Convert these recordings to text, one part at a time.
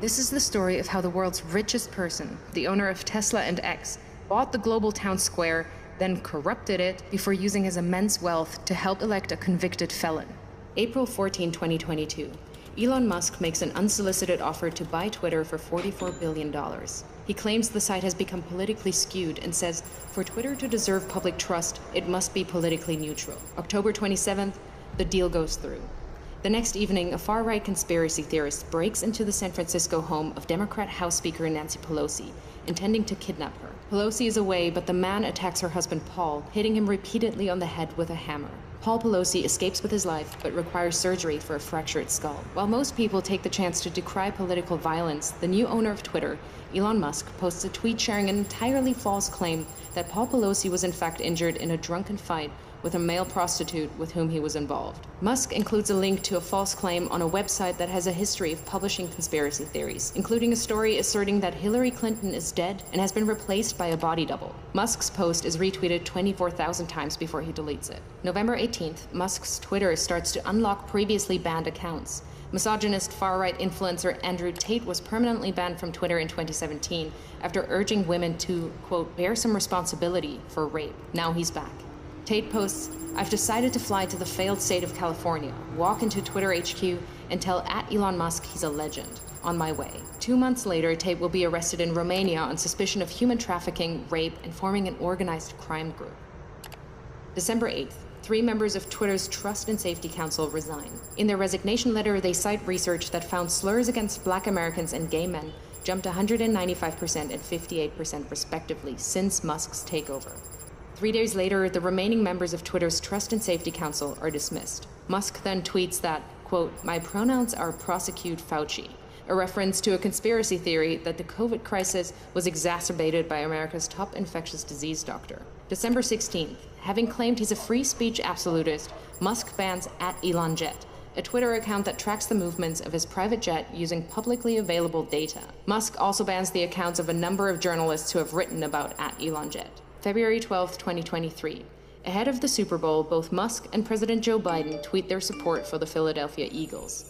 This is the story of how the world's richest person, the owner of Tesla and X, bought the global town square, then corrupted it before using his immense wealth to help elect a convicted felon. April 14, 2022. Elon Musk makes an unsolicited offer to buy Twitter for $44 billion. He claims the site has become politically skewed and says, for Twitter to deserve public trust, it must be politically neutral. October 27th, the deal goes through. The next evening, a far-right conspiracy theorist breaks into the San Francisco home of Democrat House Speaker Nancy Pelosi, intending to kidnap her. Pelosi is away, but the man attacks her husband Paul, hitting him repeatedly on the head with a hammer. Paul Pelosi escapes with his life, but requires surgery for a fractured skull. While most people take the chance to decry political violence, the new owner of Twitter, Elon Musk, posts a tweet sharing an entirely false claim that Paul Pelosi was in fact injured in a drunken fight with a male prostitute with whom he was involved. Musk includes a link to a false claim on a website that has a history of publishing conspiracy theories, including a story asserting that Hillary Clinton is dead and has been replaced by a body double. Musk's post is retweeted 24,000 times before he deletes it. November 18th, Musk's Twitter starts to unlock previously banned accounts. Misogynist far-right influencer Andrew Tate was permanently banned from Twitter in 2017 after urging women to, quote, bear some responsibility for rape. Now he's back. Tate posts, I've decided to fly to the failed state of California, walk into Twitter HQ, and tell @Elon Musk he's a legend. On my way. 2 months later, Tate will be arrested in Romania on suspicion of human trafficking, rape, and forming an organized crime group. December 8th. 3 members of Twitter's Trust and Safety Council resign. In their resignation letter, they cite research that found slurs against Black Americans and gay men jumped 195% and 58% respectively since Musk's takeover. 3 days later, the remaining members of Twitter's Trust and Safety Council are dismissed. Musk then tweets that, quote, my pronouns are prosecute Fauci, a reference to a conspiracy theory that the COVID crisis was exacerbated by America's top infectious disease doctor. December 16th, having claimed he's a free speech absolutist, Musk bans @ElonJet, a Twitter account that tracks the movements of his private jet using publicly available data. Musk also bans the accounts of a number of journalists who have written about @ElonJet. February 12, 2023. Ahead of the Super Bowl, both Musk and President Joe Biden tweet their support for the Philadelphia Eagles.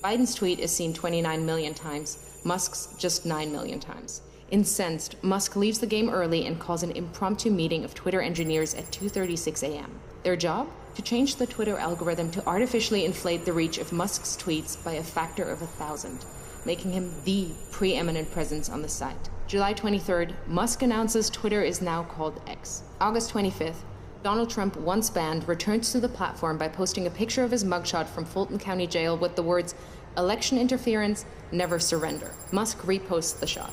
Biden's tweet is seen 29 million times, Musk's just 9 million times. Incensed, Musk leaves the game early and calls an impromptu meeting of Twitter engineers at 2:36 a.m. Their job? To change the Twitter algorithm to artificially inflate the reach of Musk's tweets by a factor of 1,000, making him the preeminent presence on the site. July 23rd, Musk announces Twitter is now called X. August 25th, Donald Trump, once banned, returns to the platform by posting a picture of his mugshot from Fulton County Jail with the words, election interference, never surrender. Musk reposts the shot.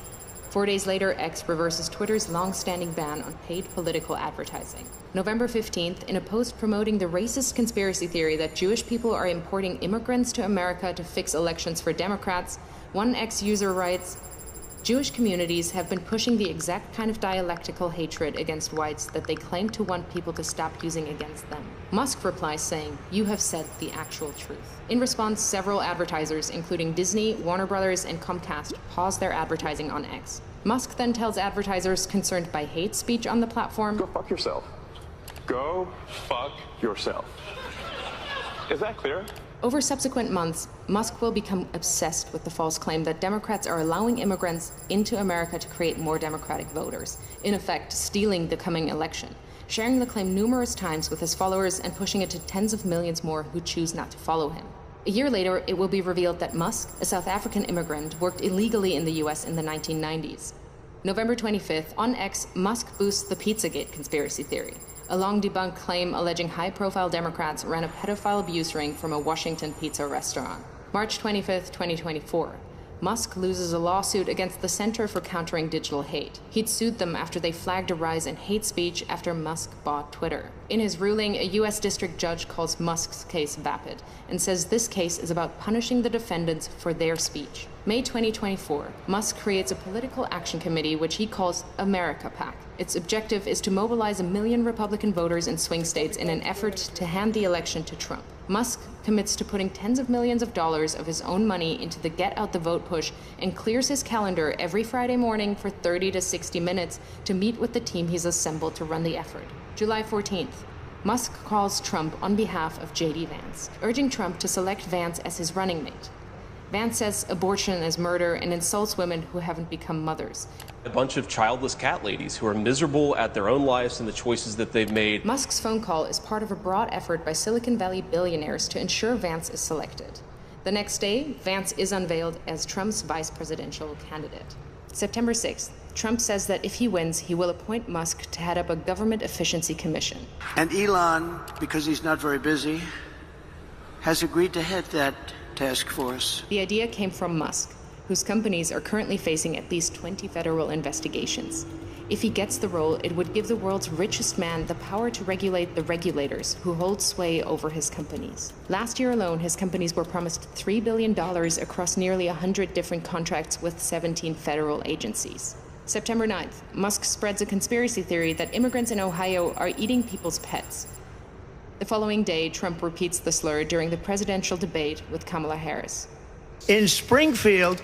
4 days later, X reverses Twitter's long-standing ban on paid political advertising. November 15th, in a post promoting the racist conspiracy theory that Jewish people are importing immigrants to America to fix elections for Democrats, one X user writes, Jewish communities have been pushing the exact kind of dialectical hatred against whites that they claim to want people to stop using against them. Musk replies saying, you have said the actual truth. In response, several advertisers, including Disney, Warner Brothers, and Comcast, pause their advertising on X. Musk then tells advertisers concerned by hate speech on the platform, go fuck yourself. Go fuck yourself. Is that clear? Over subsequent months, Musk will become obsessed with the false claim that Democrats are allowing immigrants into America to create more Democratic voters, in effect stealing the coming election, sharing the claim numerous times with his followers and pushing it to tens of millions more who choose not to follow him. A year later, it will be revealed that Musk, a South African immigrant, worked illegally in the US in the 1990s. November 25th, on X, Musk boosts the Pizzagate conspiracy theory, a long-debunked claim alleging high-profile Democrats ran a pedophile abuse ring from a Washington pizza restaurant. March 25th, 2024. Musk loses a lawsuit against the Center for Countering Digital Hate. He'd sued them after they flagged a rise in hate speech after Musk bought Twitter. In his ruling, a U.S. district judge calls Musk's case vapid and says this case is about punishing the defendants for their speech. May 2024, Musk creates a political action committee which he calls America PAC. Its objective is to mobilize 1 million Republican voters in swing states in an effort to hand the election to Trump. Musk commits to putting tens of millions of dollars of his own money into the Get Out the Vote push and clears his calendar every Friday morning for 30 to 60 minutes to meet with the team he's assembled to run the effort. July 14th. Musk calls Trump on behalf of J.D. Vance, urging Trump to select Vance as his running mate. Vance says abortion is murder and insults women who haven't become mothers. A bunch of childless cat ladies who are miserable at their own lives and the choices that they've made. Musk's phone call is part of a broad effort by Silicon Valley billionaires to ensure Vance is selected. The next day, Vance is unveiled as Trump's vice presidential candidate. September 6th, Trump says that if he wins, he will appoint Musk to head up a government efficiency commission. And Elon, because he's not very busy, has agreed to head that task force. The idea came from Musk, whose companies are currently facing at least 20 federal investigations. If he gets the role, it would give the world's richest man the power to regulate the regulators who hold sway over his companies. Last year alone, his companies were promised $3 billion across nearly 100 different contracts with 17 federal agencies. September 9th, Musk spreads a conspiracy theory that immigrants in Ohio are eating people's pets. The following day, Trump repeats the slur during the presidential debate with Kamala Harris. In Springfield,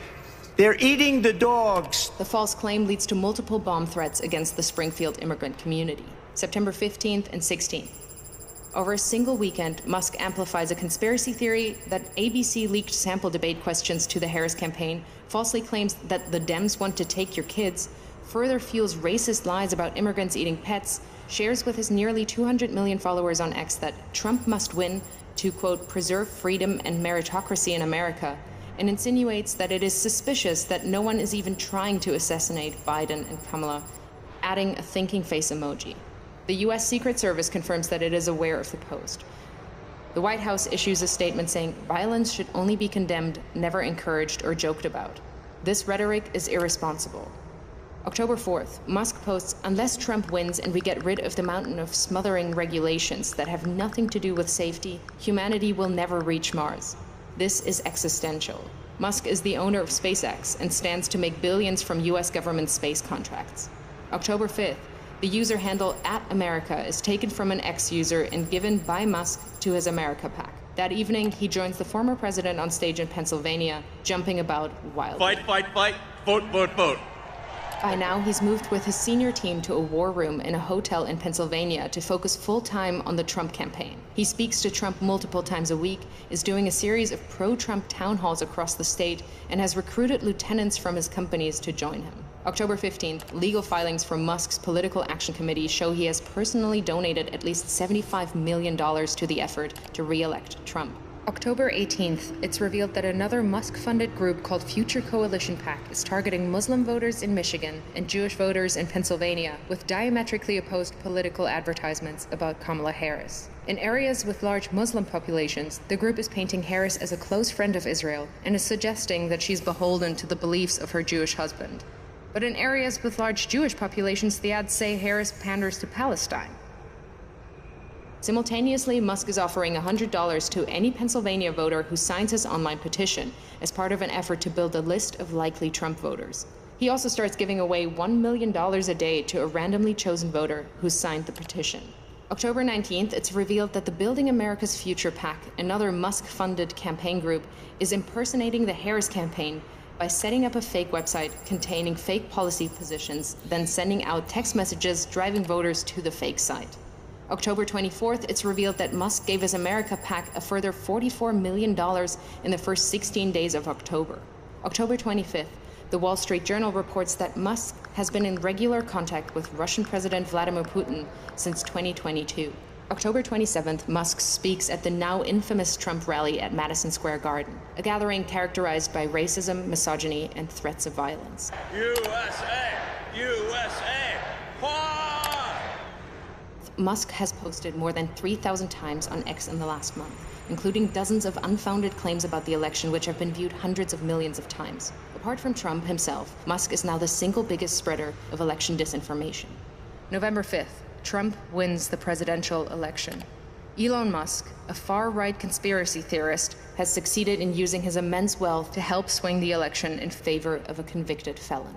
they're eating the dogs. The false claim leads to multiple bomb threats against the Springfield immigrant community. September 15th and 16th. Over a single weekend, Musk amplifies a conspiracy theory that ABC leaked sample debate questions to the Harris campaign, falsely claims that the Dems want to take your kids, further fuels racist lies about immigrants eating pets, shares with his nearly 200 million followers on X that Trump must win to, quote, preserve freedom and meritocracy in America, and insinuates that it is suspicious that no one is even trying to assassinate Biden and Kamala, adding a thinking face emoji. The U.S. Secret Service confirms that it is aware of the post. The White House issues a statement saying violence should only be condemned, never encouraged or joked about. This rhetoric is irresponsible. October 4th, Musk posts, unless Trump wins and we get rid of the mountain of smothering regulations that have nothing to do with safety, humanity will never reach Mars. This is existential. Musk is the owner of SpaceX and stands to make billions from U.S. government space contracts. October 5th, the user handle @America is taken from an X user and given by Musk to his America PAC. That evening, he joins the former president on stage in Pennsylvania, jumping about wildly. Fight, fight, fight, vote, vote, vote. By now, he's moved with his senior team to a war room in a hotel in Pennsylvania to focus full-time on the Trump campaign. He speaks to Trump multiple times a week, is doing a series of pro-Trump town halls across the state, and has recruited lieutenants from his companies to join him. October 15th, legal filings from Musk's Political Action Committee show he has personally donated at least $75 million to the effort to re-elect Trump. October 18th, it's revealed that another Musk-funded group called Future Coalition PAC is targeting Muslim voters in Michigan and Jewish voters in Pennsylvania with diametrically opposed political advertisements about Kamala Harris. In areas with large Muslim populations, the group is painting Harris as a close friend of Israel and is suggesting that she's beholden to the beliefs of her Jewish husband. But in areas with large Jewish populations, the ads say Harris panders to Palestine. Simultaneously, Musk is offering $100 to any Pennsylvania voter who signs his online petition as part of an effort to build a list of likely Trump voters. He also starts giving away $1 million a day to a randomly chosen voter who signed the petition. October 19th, it's revealed that the Building America's Future PAC, another Musk-funded campaign group, is impersonating the Harris campaign by setting up a fake website containing fake policy positions, then sending out text messages driving voters to the fake site. October 24th, it's revealed that Musk gave his America PAC a further $44 million in the first 16 days of October. October 25th, the Wall Street Journal reports that Musk has been in regular contact with Russian President Vladimir Putin since 2022. October 27th, Musk speaks at the now infamous Trump rally at Madison Square Garden, a gathering characterized by racism, misogyny, and threats of violence. USA! USA! Musk has posted more than 3,000 times on X in the last month, including dozens of unfounded claims about the election which have been viewed hundreds of millions of times. Apart from Trump himself, Musk is now the single biggest spreader of election disinformation. November 5th, Trump wins the presidential election. Elon Musk, a far-right conspiracy theorist, has succeeded in using his immense wealth to help swing the election in favor of a convicted felon.